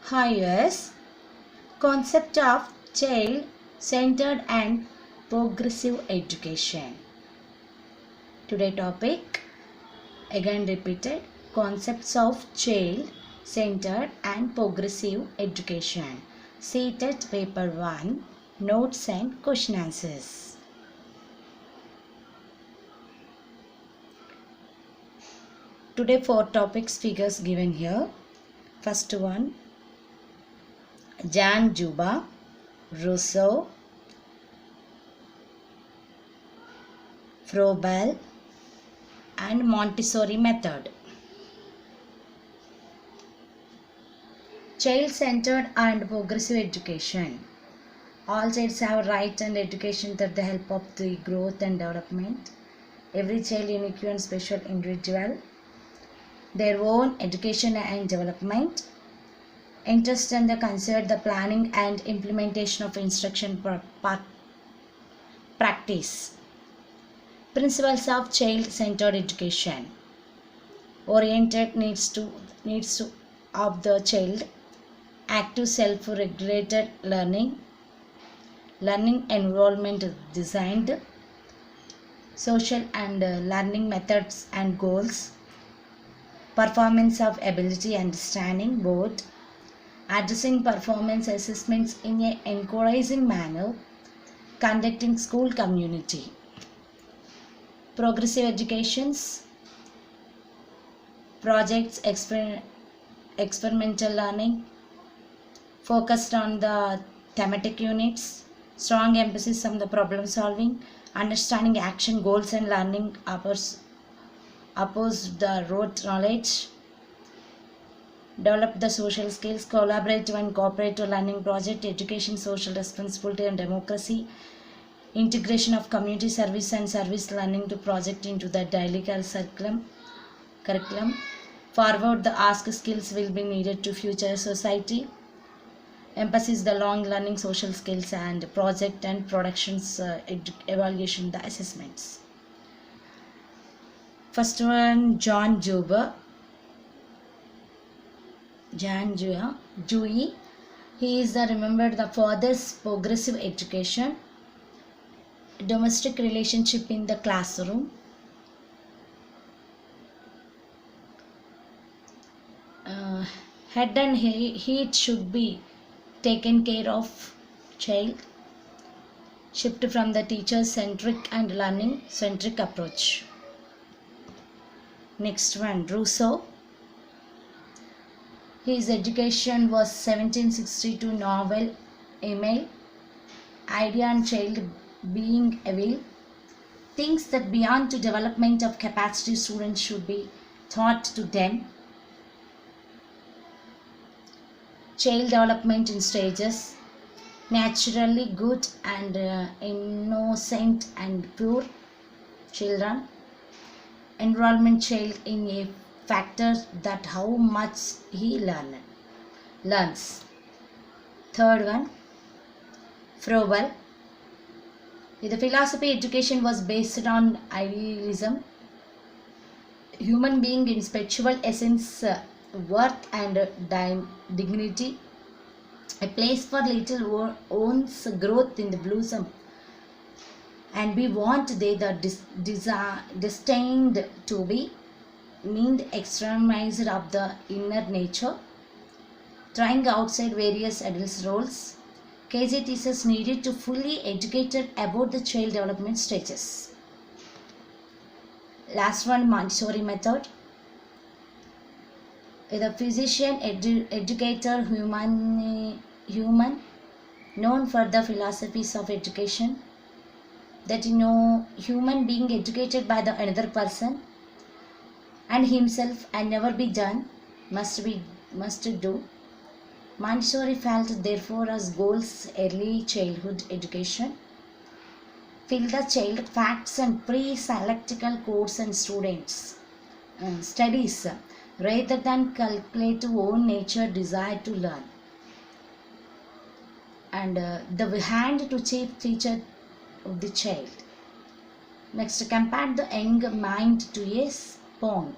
Highest concept of child-centered and progressive education. Today topic again repeated, concepts of child-centered and progressive education. Seated paper 1, notes and question answers. Today 4 topics figures given here. First one, Jan Juba, Rousseau, Froebel and Montessori method. Child-centered and progressive education. All children have right and education with the help of the growth and development. Every child unique and special individual. Their own education and development. Interest and consider the planning and implementation of instruction practice. Principles of child-centered education. Oriented needs of the child. Active self-regulated learning. Learning environment designed. Social and learning methods and goals. Performance of ability understanding both. Addressing performance assessments in an encouraging manner. Conducting school community. Progressive educations. Projects, experimental learning. Focused on the thematic units. Strong emphasis on the problem solving. Understanding action goals and learning oppose the rote knowledge. Develop the social skills, collaborative and cooperative learning project, education, social responsibility and democracy, integration of community service and service learning to project into the daily curriculum. Forward the ask skills will be needed to future society. Emphasis the long learning social skills and project and productions evaluation the assessments. First one, Jan Dewey. He is remembered the father's progressive education, domestic relationship in the classroom, head and heat should be taken care of child, shift from the teacher centric and learning centric approach. Next one, Rousseau. His education was 1762 novel Emile, idea and child being evil, thinks that beyond to development of capacity students should be taught to them. Child development in stages, naturally good and innocent and pure children. Enrollment child in a factor that how much he learns. Third one, Froebel. The philosophy education was based on idealism, human being in spiritual essence, worth and dignity, a place for little one's growth in the blossom, and we want they the destined to be mean extremizer of the inner nature, trying outside various adult roles. KG teachers needed to fully educated about the child development stages. Last one, Montessori method. The physician educator human known for the philosophies of education, that human being educated by the another person and himself and never be done, must do. Montessori felt therefore as goals early childhood education. Fill the child facts and pre-selectical course and students studies rather than calculate own nature desire to learn. And the hand to chief feature of the child. Next, compare the young mind to a sponge.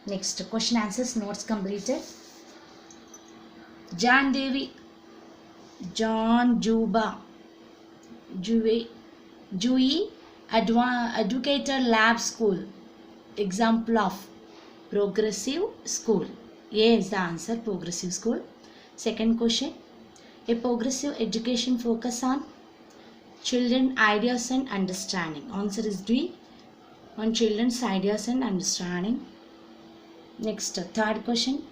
Next, question answers notes completed. John Devi, John Juba, Dewey Educator Lab School. Example of progressive school. A is the answer, progressive school. Second question, a progressive education focus on children ideas and understanding. Answer is D, on children's ideas and understanding. Next, third question,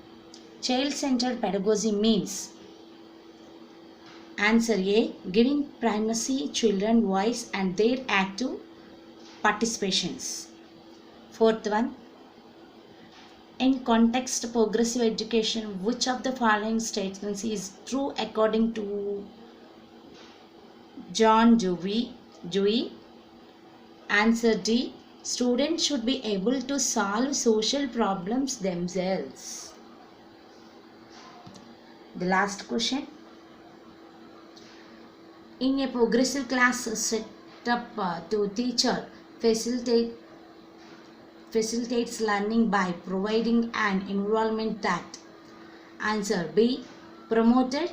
child-centered pedagogy means. Answer A, giving primacy children voice and their active participations. Fourth one, in context progressive education, which of the following statements is true according to John Dewey? Answer D, students should be able to solve social problems themselves. The last question, in a progressive class set up to teacher facilitates learning by providing an environment that. Answer B, promoted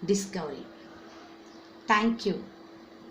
discovery. Thank you.